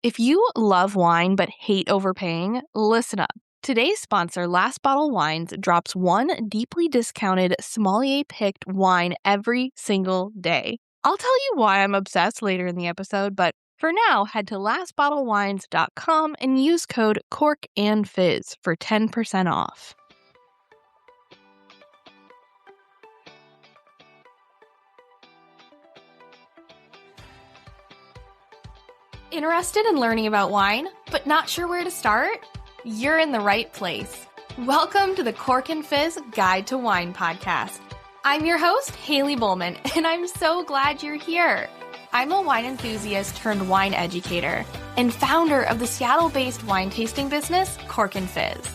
If you love wine but hate overpaying, listen up. Today's sponsor, Last Bottle Wines, drops one deeply discounted sommelier-picked wine every single day. I'll tell you why I'm obsessed later in the episode, but for now, head to lastbottlewines.com and use code CORKandFizz for 10% off. Interested in learning about wine, but not sure where to start? You're in the right place. Welcome to the Cork and Fizz Guide to Wine podcast. I'm your host, Haley Bowman, and I'm so glad you're here. I'm a wine enthusiast turned wine educator and founder of the Seattle-based wine tasting business, Cork and Fizz.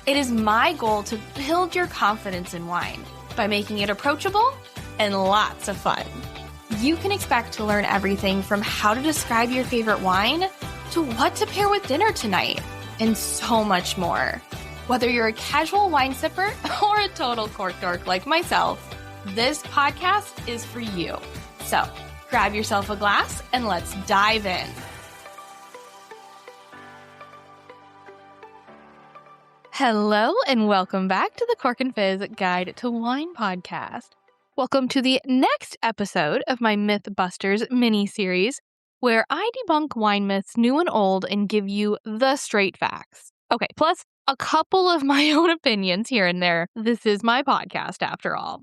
It is my goal to build your confidence in wine by making it approachable and lots of fun. You can expect to learn everything from how to describe your favorite wine to what to pair with dinner tonight, and so much more. Whether you're a casual wine sipper or a total cork dork like myself, this podcast is for you. So grab yourself a glass and let's dive in. Hello and welcome back to the Cork and Fizz Guide to Wine podcast. Welcome to the next episode of my Mythbusters mini-series, where I debunk wine myths new and old and give you the straight facts. Okay, plus a couple of my own opinions here and there. This is my podcast, after all.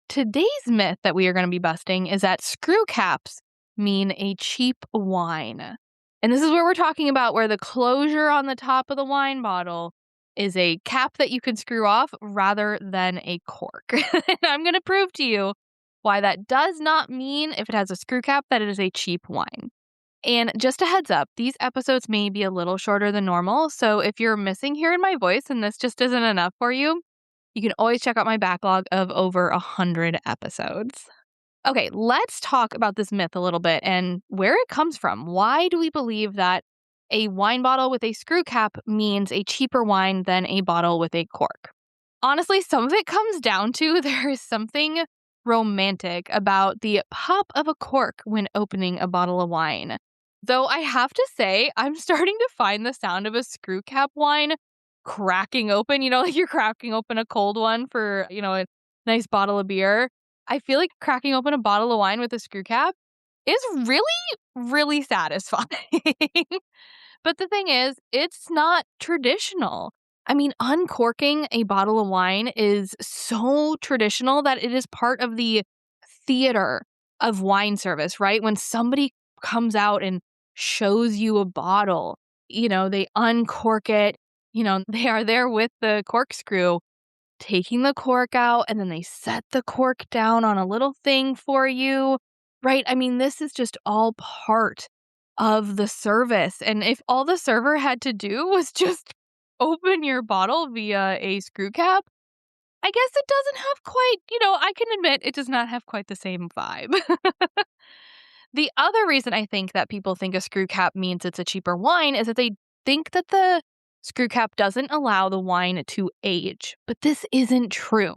Today's myth that we are going to be busting is that screw caps mean a cheap wine. And this is where we're talking about where the closure on the top of the wine bottle is a cap that you can screw off rather than a cork. And I'm going to prove to you why that does not mean, if it has a screw cap, that it is a cheap wine. And just a heads up, these episodes may be a little shorter than normal, so if you're missing hearing my voice and this just isn't enough for you, you can always check out my backlog of over 100 episodes. Okay, let's talk about this myth a little bit and where it comes from. Why do we believe that a wine bottle with a screw cap means a cheaper wine than a bottle with a cork? Honestly, some of it comes down to there is something romantic about the pop of a cork when opening a bottle of wine. Though I have to say, I'm starting to find the sound of a screw cap wine cracking open, like you're cracking open a cold one for, a nice bottle of beer. I feel like cracking open a bottle of wine with a screw cap is really, really satisfying. But the thing is, it's not traditional. I mean, uncorking a bottle of wine is so traditional that it is part of the theater of wine service, right? When somebody comes out and shows you a bottle, they uncork it, they are there with the corkscrew, taking the cork out, and then they set the cork down on a little thing for you, right? I mean, this is just all part of the service. And if all the server had to do was just open your bottle via a screw cap, I guess it doesn't have quite, I can admit it does not have quite the same vibe. The other reason I think that people think a screw cap means it's a cheaper wine is that they think that the screw cap doesn't allow the wine to age. But this isn't true.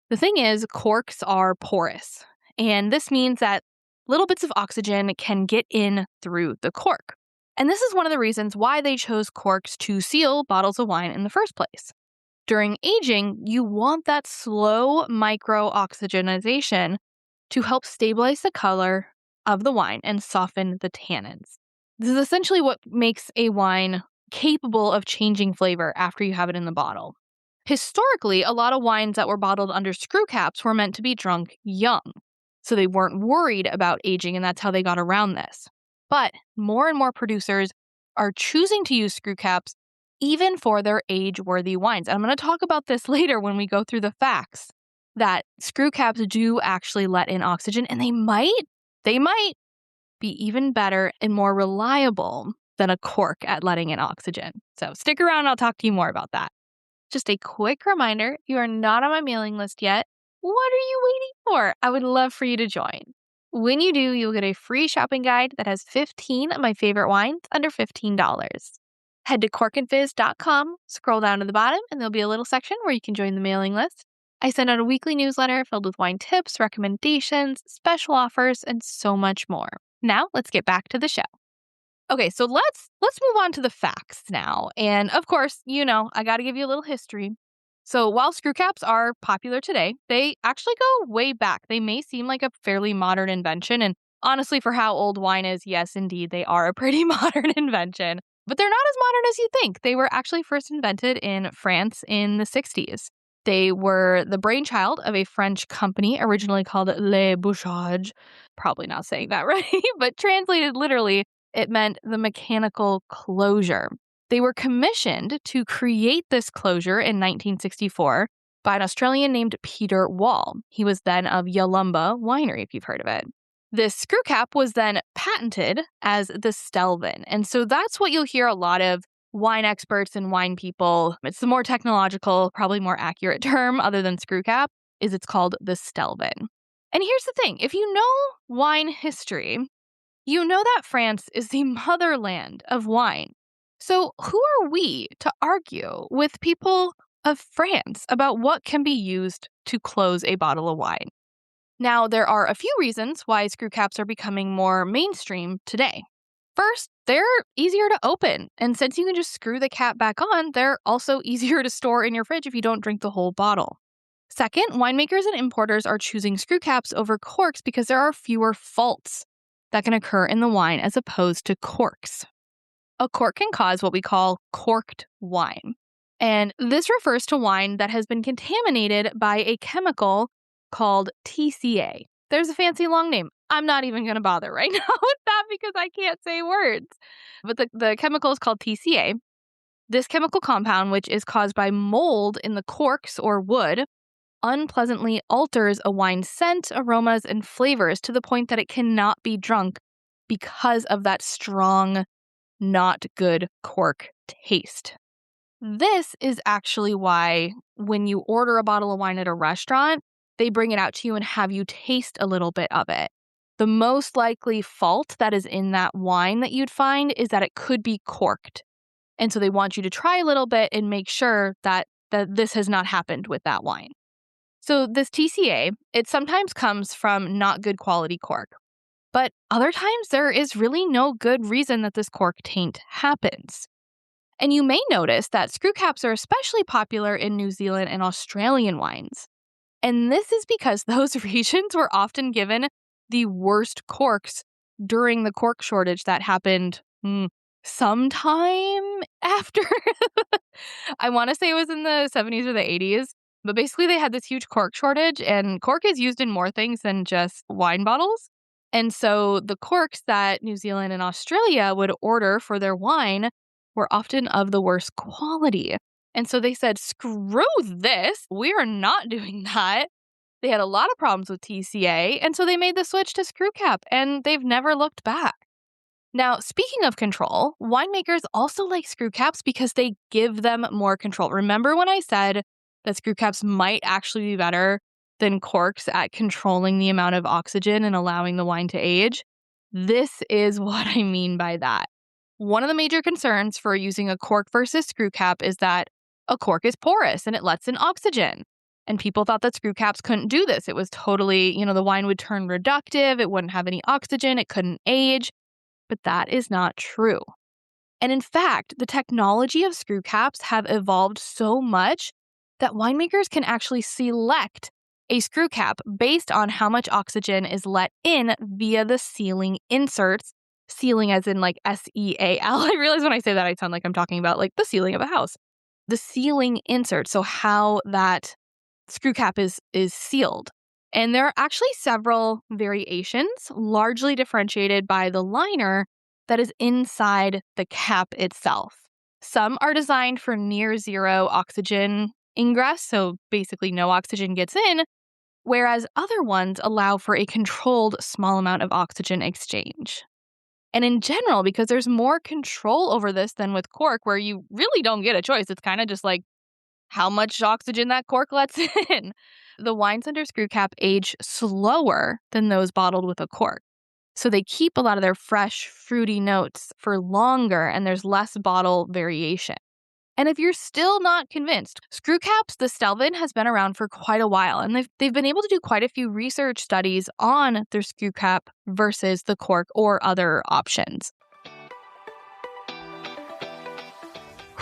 The thing is, corks are porous, and this means that little bits of oxygen can get in through the cork. And this is one of the reasons why they chose corks to seal bottles of wine in the first place. During aging, you want that slow micro-oxygenization to help stabilize the color of the wine and soften the tannins. This is essentially what makes a wine capable of changing flavor after you have it in the bottle. Historically, a lot of wines that were bottled under screw caps were meant to be drunk young. So they weren't worried about aging, and that's how they got around this. But more and more producers are choosing to use screw caps even for their age-worthy wines. And I'm going to talk about this later when we go through the facts, that screw caps do actually let in oxygen, and they might be even better and more reliable than a cork at letting in oxygen. So stick around, I'll talk to you more about that. Just a quick reminder, you are not on my mailing list yet. What are you waiting for? I would love for you to join. When you do, you'll get a free shopping guide that has 15 of my favorite wines under $15. Head to corkandfizz.com, scroll down to the bottom, and there'll be a little section where you can join the mailing list. I send out a weekly newsletter filled with wine tips, recommendations, special offers, and so much more. Now, let's get back to the show. Okay, so let's move on to the facts now. And of course, I got to give you a little history. So while screw caps are popular today, they actually go way back. They may seem like a fairly modern invention, and honestly, for how old wine is, yes, indeed, they are a pretty modern invention. But they're not as modern as you think. They were actually first invented in France in the 60s. They were the brainchild of a French company originally called Les Bouchages. Probably not saying that right, but translated literally, it meant the mechanical closure. They were commissioned to create this closure in 1964 by an Australian named Peter Wall. He was then of Yalumba Winery, if you've heard of it. This screw cap was then patented as the Stelvin. And so that's what you'll hear a lot of wine experts and wine people. It's the more technological, probably more accurate term other than screw cap, is it's called the Stelvin. And here's the thing, if you know wine history, you know that France is the motherland of wine. So, who are we to argue with people of France about what can be used to close a bottle of wine? Now, there are a few reasons why screw caps are becoming more mainstream today. First, they're easier to open, and since you can just screw the cap back on, they're also easier to store in your fridge if you don't drink the whole bottle. Second, winemakers and importers are choosing screw caps over corks because there are fewer faults that can occur in the wine as opposed to corks. A cork can cause what we call corked wine. And this refers to wine that has been contaminated by a chemical called TCA. There's a fancy long name. I'm not even going to bother right now with that because I can't say words. But the chemical is called TCA. This chemical compound, which is caused by mold in the corks or wood, unpleasantly alters a wine's scent, aromas, and flavors to the point that it cannot be drunk because of that strong, not good cork taste. This is actually why when you order a bottle of wine at a restaurant, they bring it out to you and have you taste a little bit of it. The most likely fault that is in that wine that you'd find is that it could be corked. And so they want you to try a little bit and make sure that this has not happened with that wine. So this TCA, it sometimes comes from not good quality cork. But other times there is really no good reason that this cork taint happens. And you may notice that screw caps are especially popular in New Zealand and Australian wines. And this is because those regions were often given the worst corks during the cork shortage that happened sometime after. I want to say it was in the 70s or the 80s. But basically, they had this huge cork shortage, and cork is used in more things than just wine bottles. And so the corks that New Zealand and Australia would order for their wine were often of the worst quality. And so they said, screw this. We are not doing that. They had a lot of problems with TCA, and so they made the switch to screw cap, and they've never looked back. Now, speaking of control, winemakers also like screw caps because they give them more control. Remember when I said that screw caps might actually be better than corks at controlling the amount of oxygen and allowing the wine to age? This is what I mean by that. One of the major concerns for using a cork versus screw cap is that a cork is porous and it lets in oxygen. And people thought that screw caps couldn't do this. It was totally, the wine would turn reductive, it wouldn't have any oxygen, it couldn't age. But that is not true. And in fact, the technology of screw caps have evolved so much that winemakers can actually select a screw cap based on how much oxygen is let in via the sealing inserts. Sealing as in like S-E-A-L. I realize when I say that I sound like I'm talking about like the ceiling of a house. The sealing insert, so how that screw cap is sealed. And there are actually several variations, largely differentiated by the liner that is inside the cap itself. Some are designed for near zero oxygen ingress, so basically no oxygen gets in, whereas other ones allow for a controlled small amount of oxygen exchange. And in general, because there's more control over this than with cork, where you really don't get a choice, it's kind of just like how much oxygen that cork lets in. The wines under screw cap age slower than those bottled with a cork. So they keep a lot of their fresh, fruity notes for longer, and there's less bottle variation. And if you're still not convinced, screw caps, the Stelvin, has been around for quite a while, and they've been able to do quite a few research studies on their screw cap versus the cork or other options.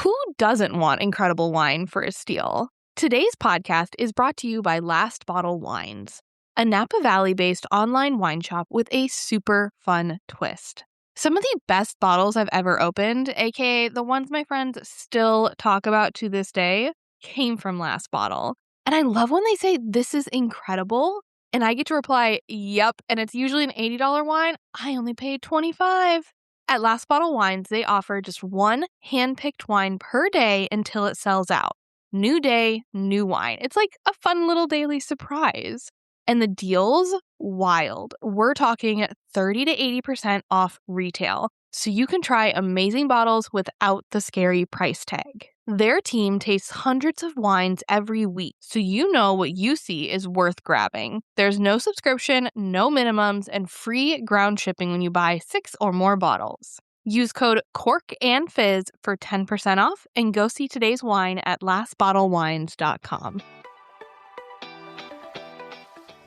Who doesn't want incredible wine for a steal? Today's podcast is brought to you by Last Bottle Wines, a Napa Valley-based online wine shop with a super fun twist. Some of the best bottles I've ever opened, aka the ones my friends still talk about to this day, came from Last Bottle. And I love when they say, "This is incredible," and I get to reply, "Yep," and it's usually an $80 wine. I only paid $25. At Last Bottle Wines, they offer just one hand-picked wine per day until it sells out. New day, new wine. It's like a fun little daily surprise. And the deal's wild. We're talking 30 to 80% off retail, so you can try amazing bottles without the scary price tag. Their team tastes hundreds of wines every week, so you know what you see is worth grabbing. There's no subscription, no minimums, and free ground shipping when you buy 6 or more bottles. Use code CORKANDFIZZ for 10% off and go see today's wine at lastbottlewines.com.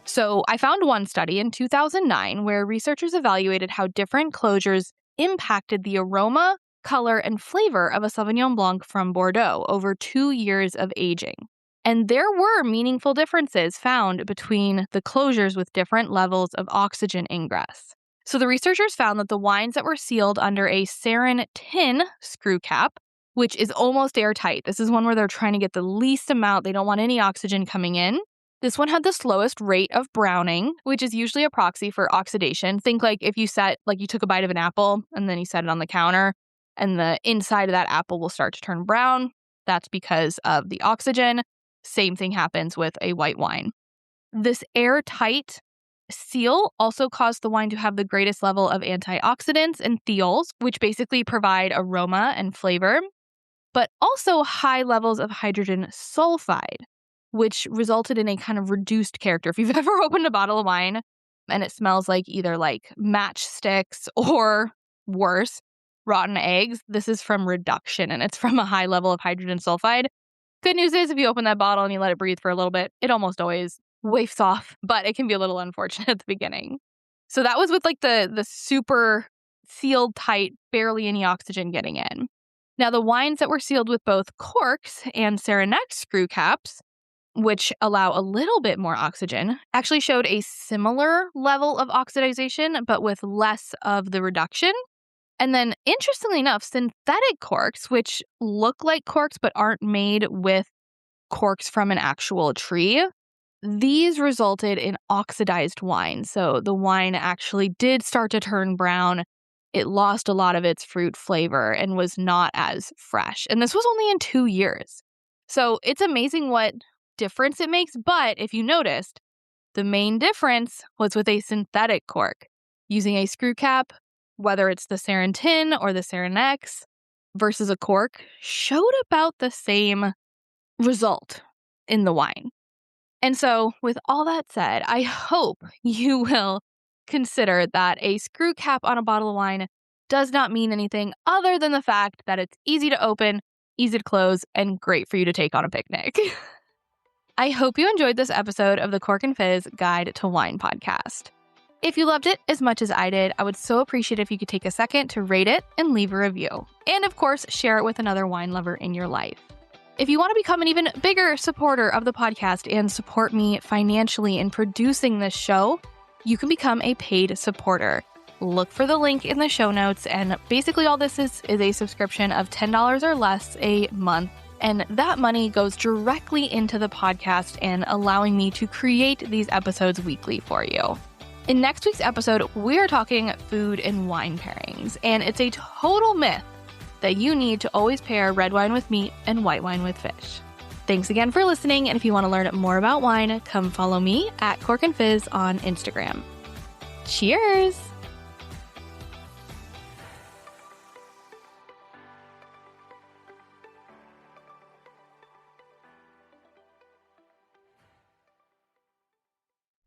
So I found one study in 2009 where researchers evaluated how different closures impacted the aroma, color, and flavor of a Sauvignon Blanc from Bordeaux over 2 years of aging. And there were meaningful differences found between the closures with different levels of oxygen ingress. So the researchers found that the wines that were sealed under a sarin tin screw cap, which is almost airtight, this is one where they're trying to get the least amount, they don't want any oxygen coming in. This one had the slowest rate of browning, which is usually a proxy for oxidation. Think like if you you took a bite of an apple and then you set it on the counter and the inside of that apple will start to turn brown. That's because of the oxygen. Same thing happens with a white wine. This airtight seal also caused the wine to have the greatest level of antioxidants and thiols, which basically provide aroma and flavor, but also high levels of hydrogen sulfide, which resulted in a kind of reduced character. If you've ever opened a bottle of wine and it smells like either like matchsticks or worse, rotten eggs, this is from reduction and it's from a high level of hydrogen sulfide. Good news is if you open that bottle and you let it breathe for a little bit, it almost always wafts off, but it can be a little unfortunate at the beginning. So that was with like the super sealed tight, barely any oxygen getting in. Now the wines that were sealed with both corks and Saranac screw caps, which allow a little bit more oxygen, actually showed a similar level of oxidization, but with less of the reduction. And then, interestingly enough, synthetic corks, which look like corks but aren't made with corks from an actual tree, these resulted in oxidized wine. So the wine actually did start to turn brown. It lost a lot of its fruit flavor and was not as fresh. And this was only in 2 years. So it's amazing what difference it makes. But if you noticed, the main difference was with a synthetic cork. Using a screw cap, whether it's the sarin tin or the Saranacs versus a cork, showed about the same result in the wine. And so with all that said, I hope you will consider that a screw cap on a bottle of wine does not mean anything other than the fact that it's easy to open, easy to close, and great for you to take on a picnic. I hope you enjoyed this episode of the Cork and Fizz Guide to Wine podcast. If you loved it as much as I did, I would so appreciate if you could take a second to rate it and leave a review. And of course, share it with another wine lover in your life. If you want to become an even bigger supporter of the podcast and support me financially in producing this show, you can become a paid supporter. Look for the link in the show notes, and basically all this is a subscription of $10 or less a month. And that money goes directly into the podcast and allowing me to create these episodes weekly for you. In next week's episode, we're talking food and wine pairings, and it's a total myth that you need to always pair red wine with meat and white wine with fish. Thanks again for listening, and if you want to learn more about wine, come follow me at Cork and Fizz on Instagram. Cheers!